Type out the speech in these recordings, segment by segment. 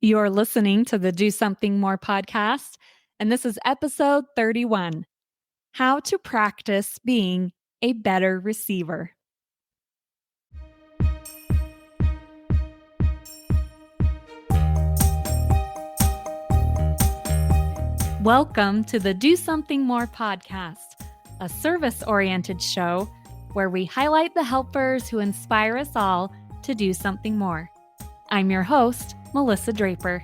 You're listening to the Do Something More podcast, and this is episode 31, How to Practice Being a Better Receiver. Welcome to the Do Something More podcast, a service-oriented show where we highlight the helpers who inspire us all to do something more. I'm your host, Melissa Draper.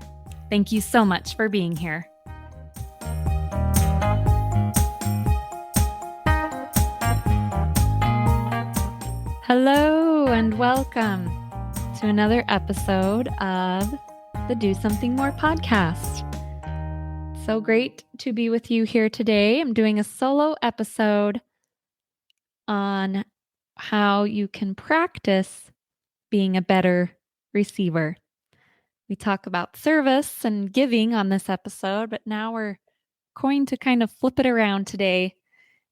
Thank you so much for being here. Hello and welcome to another episode of the Do Something More podcast. So great to be with you here today. I'm doing a solo episode on how you can practice being a better receiver. We talk about service and giving on this episode, but now we're going to kind of flip it around today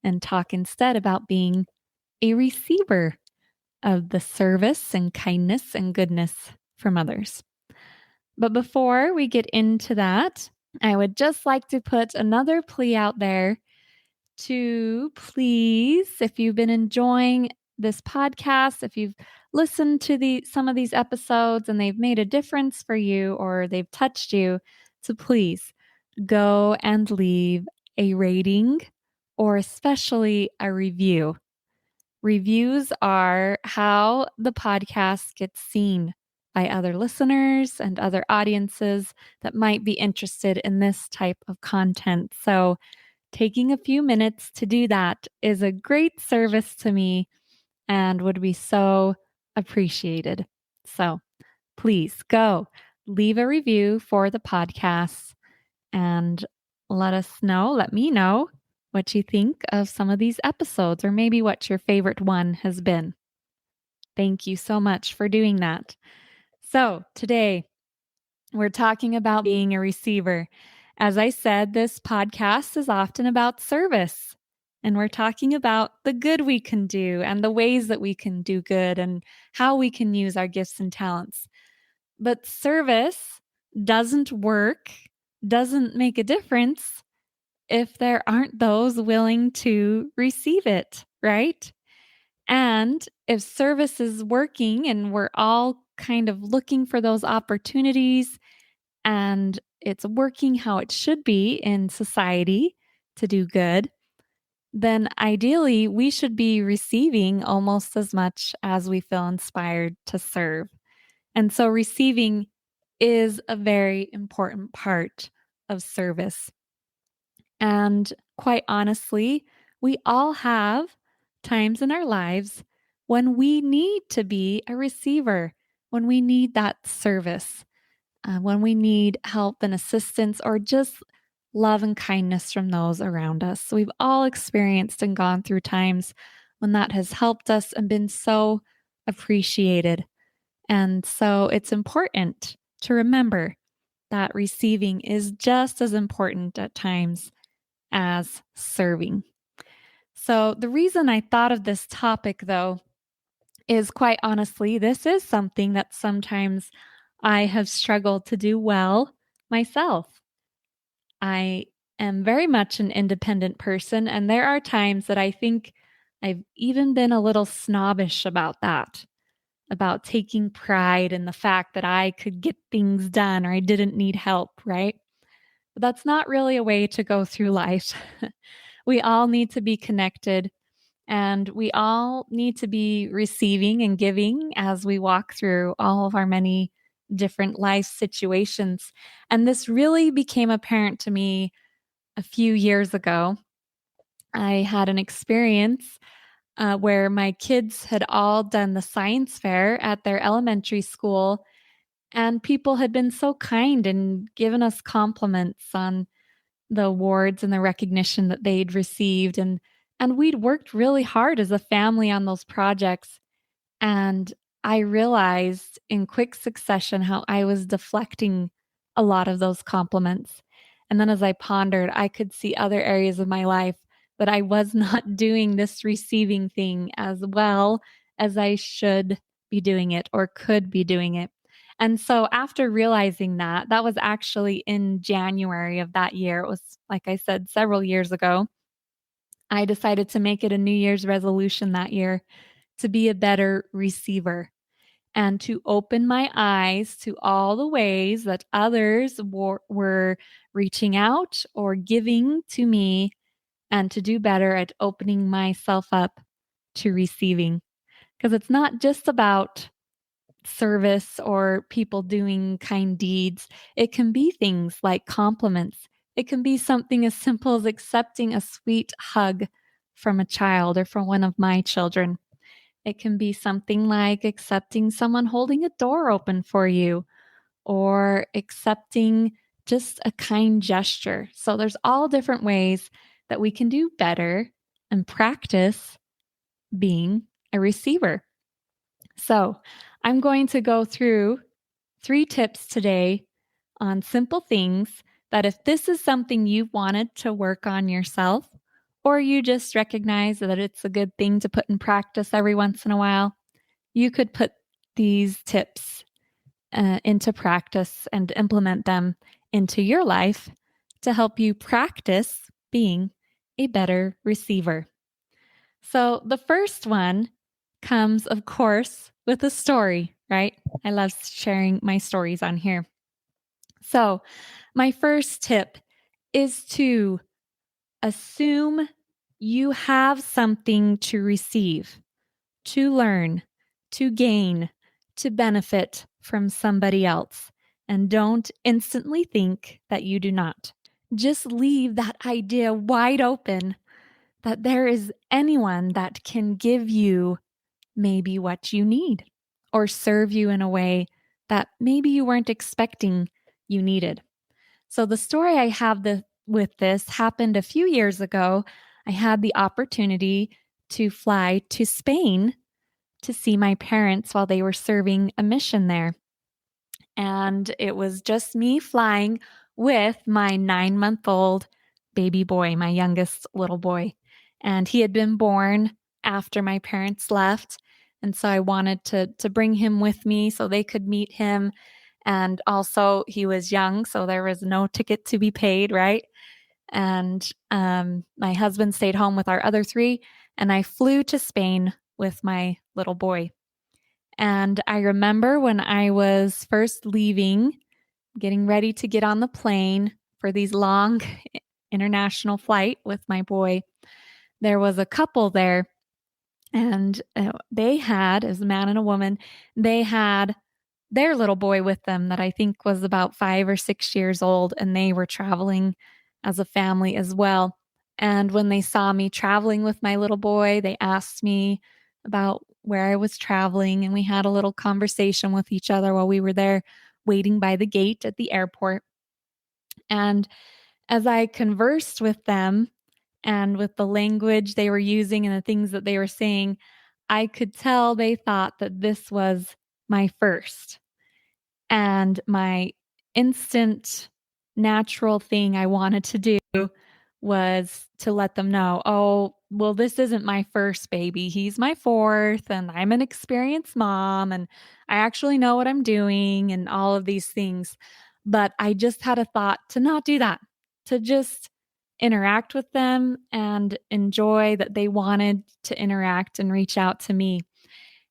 and talk instead about being a receiver of the service and kindness and goodness from others. But before we get into that, I would just like to put another plea out there to please, if you've been enjoying this podcast, if you've listened to some of these episodes and they've made a difference for you or they've touched you, to please go and leave a rating or especially a review. Reviews are how the podcast gets seen by other listeners and other audiences that might be interested in this type of content. So taking a few minutes to do that is a great service to me and would be so appreciated. So please go leave a review for the podcast and let me know what you think of some of these episodes or maybe what your favorite one has been. Thank you so much for doing that. So today we're talking about being a receiver. As I said, this podcast is often about service, and we're talking about the good we can do and the ways that we can do good and how we can use our gifts and talents. But service doesn't make a difference if there aren't those willing to receive it, right? And if service is working and we're all kind of looking for those opportunities and it's working how it should be in society to do good, then ideally we should be receiving almost as much as we feel inspired to serve. And so receiving is a very important part of service. And quite honestly, we all have times in our lives when we need to be a receiver, when we need that service, when we need help and assistance or just love and kindness from those around us. So we've all experienced and gone through times when that has helped us and been so appreciated. And so it's important to remember that receiving is just as important at times as serving. So the reason I thought of this topic, though, is quite honestly, this is something that sometimes I have struggled to do well myself. I am very much an independent person, and there are times that I think I've even been a little snobbish about that, about taking pride in the fact that I could get things done or I didn't need help, right? But that's not really a way to go through life. We all need to be connected and we all need to be receiving and giving as we walk through all of our many different life situations. And this really became apparent to me a few years ago. I had an experience where my kids had all done the science fair at their elementary school, and people had been so kind and given us compliments on the awards and the recognition that they'd received. And we'd worked really hard as a family on those projects. And I realized in quick succession how I was deflecting a lot of those compliments. And then as I pondered, I could see other areas of my life that I was not doing this receiving thing as well as I should be doing it or could be doing it. And so after realizing that, that was actually in January of that year. It was, like I said, several years ago. I decided to make it a New Year's resolution that year to be a better receiver and to open my eyes to all the ways that others were reaching out or giving to me, and to do better at opening myself up to receiving. Because it's not just about service or people doing kind deeds. It can be things like compliments. It can be something as simple as accepting a sweet hug from a child or from one of my children. It can be something like accepting someone holding a door open for you or accepting just a kind gesture. So there's all different ways that we can do better and practice being a receiver. So I'm going to go through 3 tips today on simple things that if this is something you wanted to work on yourself, or you just recognize that it's a good thing to put in practice every once in a while, you could put these tips into practice and implement them into your life to help you practice being a better receiver. So the first one comes, of course, with a story, right? I love sharing my stories on here. So, my first tip is to assume you have something to receive, to learn, to gain, to benefit from somebody else. And don't instantly think that you do not. Just leave that idea wide open that there is anyone that can give you maybe what you need or serve you in a way that maybe you weren't expecting you needed. So, the story I have with this happened a few years ago. I had the opportunity to fly to Spain to see my parents while they were serving a mission there. And it was just me flying with my 9-month-old baby boy, my youngest little boy. And he had been born after my parents left. And so I wanted to bring him with me so they could meet him. And also, he was young, so there was no ticket to be paid, right? And my husband stayed home with our other 3, and I flew to Spain with my little boy. And I remember when I was first leaving, getting ready to get on the plane for these long international flight with my boy, there was a couple there, and they had, as a man and a woman, they had their little boy with them that I think was about 5 or 6 years old, and they were traveling as a family as well. And when they saw me traveling with my little boy, they asked me about where I was traveling, and we had a little conversation with each other while we were there waiting by the gate at the airport. And as I conversed with them and with the language they were using and the things that they were saying, I could tell they thought that this was my first. And my instant natural thing I wanted to do was to let them know, oh, well, this isn't my first baby. He's my fourth, and I'm an experienced mom, and I actually know what I'm doing, and all of these things. But I just had a thought to not do that, to just interact with them and enjoy that they wanted to interact and reach out to me.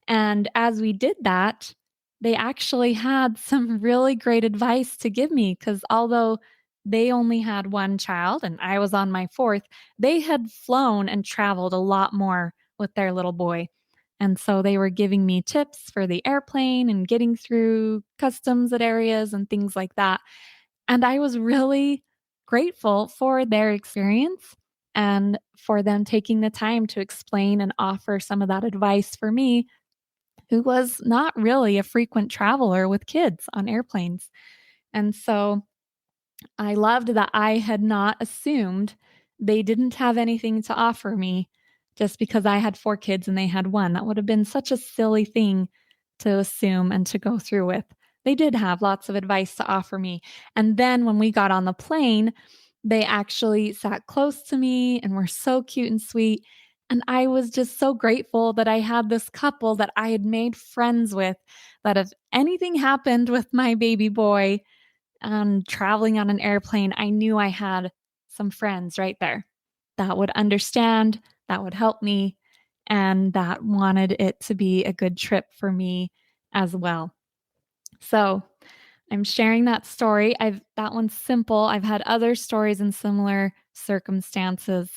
And as we did that, they actually had some really great advice to give me because although they only had one child and I was on my fourth, they had flown and traveled a lot more with their little boy. And so they were giving me tips for the airplane and getting through customs at areas and things like that. And I was really grateful for their experience and for them taking the time to explain and offer some of that advice for me, who was not really a frequent traveler with kids on airplanes. And so I loved that I had not assumed they didn't have anything to offer me just because I had 4 kids and they had 1. That would have been such a silly thing to assume and to go through with. They did have lots of advice to offer me. And then when we got on the plane, they actually sat close to me and were so cute and sweet. And I was just so grateful that I had this couple that I had made friends with, that if anything happened with my baby boy traveling on an airplane, I knew I had some friends right there that would understand, that would help me, and that wanted it to be a good trip for me as well. So I'm sharing that story. That one's simple. I've had other stories in similar circumstances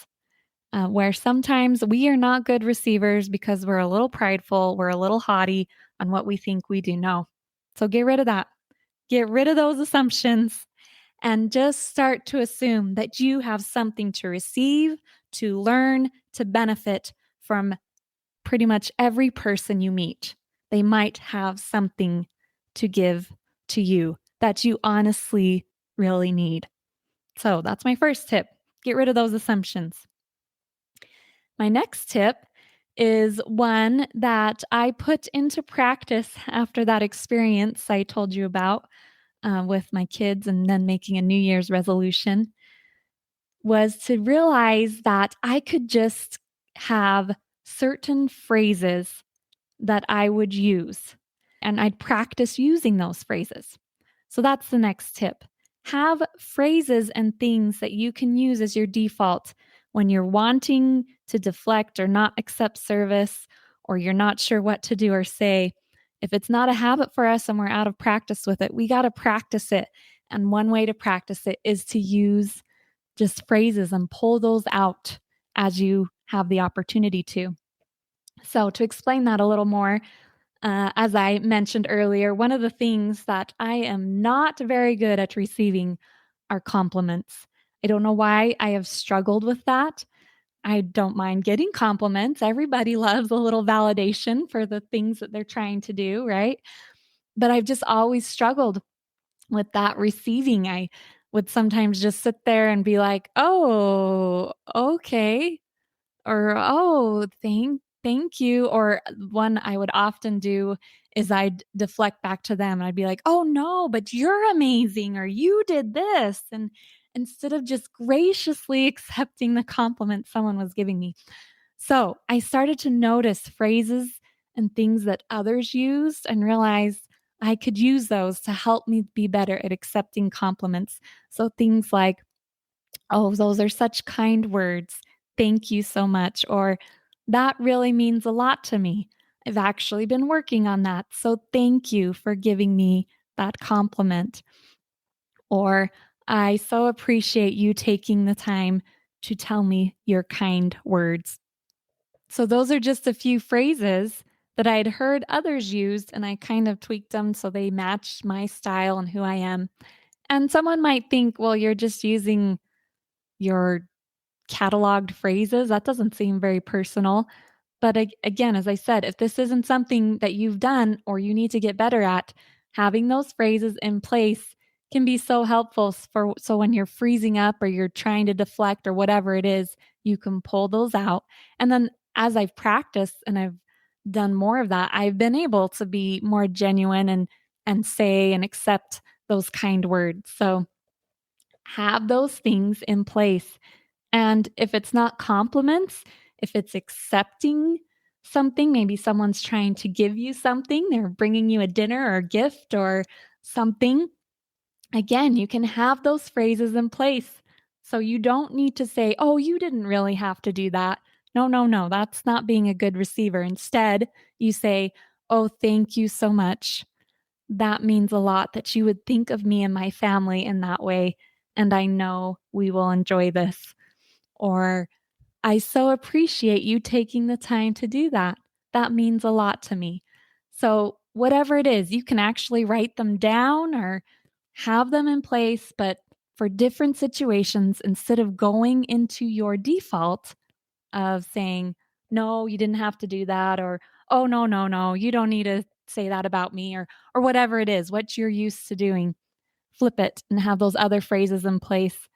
where sometimes we are not good receivers because we're a little prideful, we're a little haughty on what we think we do know. So get rid of that. Get rid of those assumptions and just start to assume that you have something to receive, to learn, to benefit from pretty much every person you meet. They might have something to give to you that you honestly really need. So that's my first tip. Get rid of those assumptions. My next tip is one that I put into practice after that experience I told you about with my kids and then making a New Year's resolution was to realize that I could just have certain phrases that I would use, and I'd practice using those phrases. So that's the next tip. Have phrases and things that you can use as your default when you're wanting to deflect or not accept service, or you're not sure what to do or say. If it's not a habit for us and we're out of practice with it, we got to practice it. And one way to practice it is to use just phrases and pull those out as you have the opportunity to. So, to explain that a little more, as I mentioned earlier, one of the things that I am not very good at receiving are compliments. I don't know why I have struggled with that. I don't mind getting compliments. Everybody loves a little validation for the things that they're trying to do, right? But I've just always struggled with that receiving. I would sometimes just sit there and be like, "Oh, okay." Or, "Oh, thank you." Or one I would often do is I'd deflect back to them and I'd be like, "Oh, no, but you're amazing," or "You did this." And instead of just graciously accepting the compliment someone was giving me. So, I started to notice phrases and things that others used and realized I could use those to help me be better at accepting compliments. So, things like, "Oh, those are such kind words. Thank you so much." Or, "That really means a lot to me. I've actually been working on that. So thank you for giving me that compliment." Or, "I so appreciate you taking the time to tell me your kind words." So, those are just a few phrases that I'd heard others use, and I kind of tweaked them so they matched my style and who I am. And someone might think, well, you're just using your cataloged phrases. That doesn't seem very personal. But again, as I said, if this isn't something that you've done or you need to get better at, having those phrases in place can be so helpful for so when you're freezing up or you're trying to deflect or whatever it is, you can pull those out. And then as I've practiced and I've done more of that, I've been able to be more genuine and say and accept those kind words. So have those things in place, and if it's not compliments, if it's accepting something, maybe someone's trying to give you something, they're bringing you a dinner or a gift or something, again, you can have those phrases in place. So you don't need to say, "Oh, you didn't really have to do that." No, no, no, that's not being a good receiver. Instead, you say, "Oh, thank you so much. That means a lot that you would think of me and my family in that way. And I know we will enjoy this." Or, "I so appreciate you taking the time to do that. That means a lot to me." So, whatever it is, you can actually write them down or have them in place, but for different situations, instead of going into your default of saying, "No, you didn't have to do that," or, "Oh, no, no, no, you don't need to say that about me," or whatever it is, what you're used to doing, flip it and have those other phrases in place.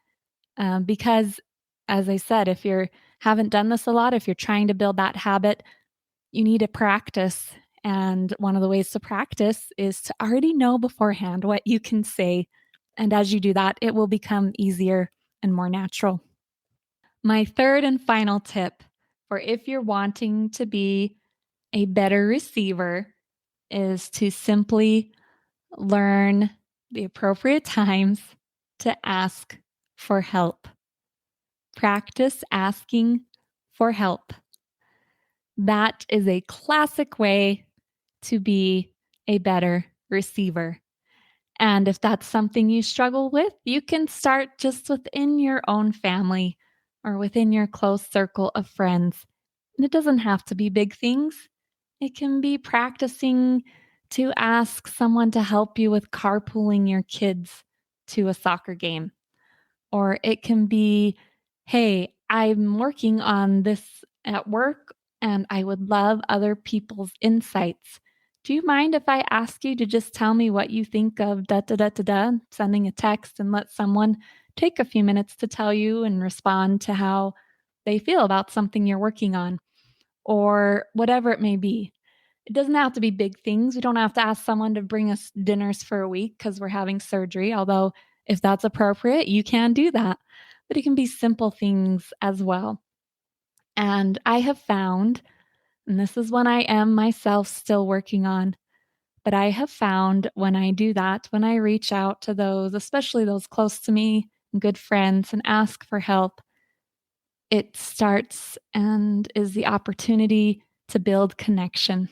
Because, as I said, if you haven't done this a lot, if you're trying to build that habit, you need to practice. And one of the ways to practice is to already know beforehand what you can say. And as you do that, it will become easier and more natural. My third and final tip or if you're wanting to be a better receiver, is to simply learn the appropriate times to ask for help. Practice asking for help. That is a classic way to be a better receiver. And if that's something you struggle with, you can start just within your own family or within your close circle of friends. And it doesn't have to be big things. It can be practicing to ask someone to help you with carpooling your kids to a soccer game. Or it can be, hey, I'm working on this at work and I would love other people's insights. Do you mind if I ask you to just tell me what you think of da da da da da? Sending a text and let someone take a few minutes to tell you and respond to how they feel about something you're working on, or whatever it may be. It doesn't have to be big things. We don't have to ask someone to bring us dinners for a week because we're having surgery, although if that's appropriate, you can do that. But it can be simple things as well. And I have found, and this is one I am myself still working on, but I have found when I do that, when I reach out to those, especially those close to me and good friends, and ask for help, it starts and is the opportunity to build connection.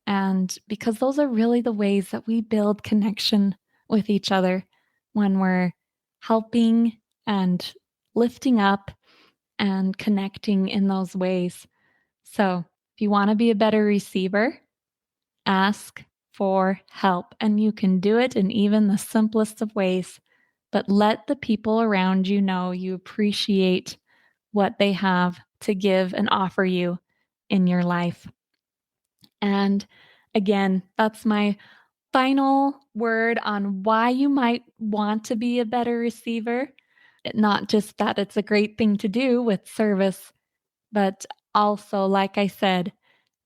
And because those are really the ways that we build connection with each other, when we're helping and lifting up and connecting in those ways. So, if you want to be a better receiver, ask for help. And you can do it in even the simplest of ways, but let the people around you know you appreciate what they have to give and offer you in your life. And again, that's my final word on why you might want to be a better receiver. Not just that it's a great thing to do with service, but also, like I said,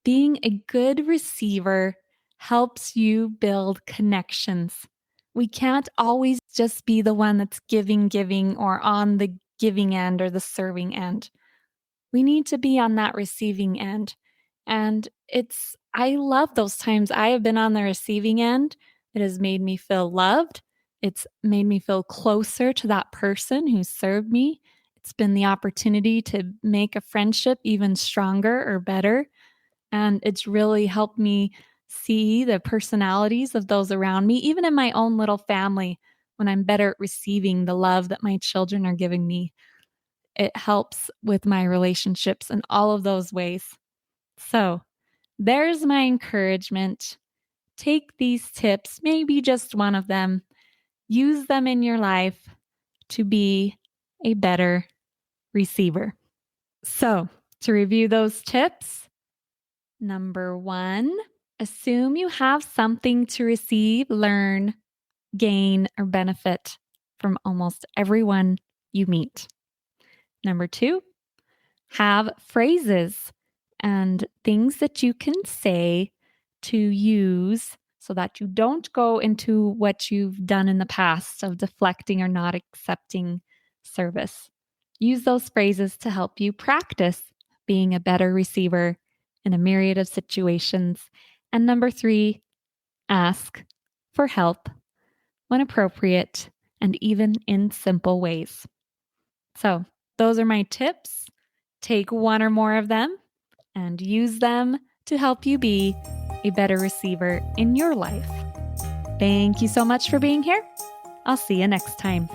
being a good receiver helps you build connections. We can't always just be the one that's giving, or on the giving end or the serving end. We need to be on that receiving end. And I love those times I have been on the receiving end. It has made me feel loved. It's made me feel closer to that person who served me. It's been the opportunity to make a friendship even stronger or better. And it's really helped me see the personalities of those around me, even in my own little family, when I'm better at receiving the love that my children are giving me. It helps with my relationships in all of those ways. So there's my encouragement. Take these tips, maybe just one of them, use them in your life to be a better receiver. So to review those tips, number 1, assume you have something to receive, learn, gain, or benefit from almost everyone you meet. Number 2, have phrases and things that you can say to use so that you don't go into what you've done in the past of deflecting or not accepting service. Use those phrases to help you practice being a better receiver in a myriad of situations. And number 3, ask for help when appropriate and even in simple ways. So those are my tips. Take one or more of them and use them to help you be a better receiver in your life. Thank you so much for being here. I'll see you next time.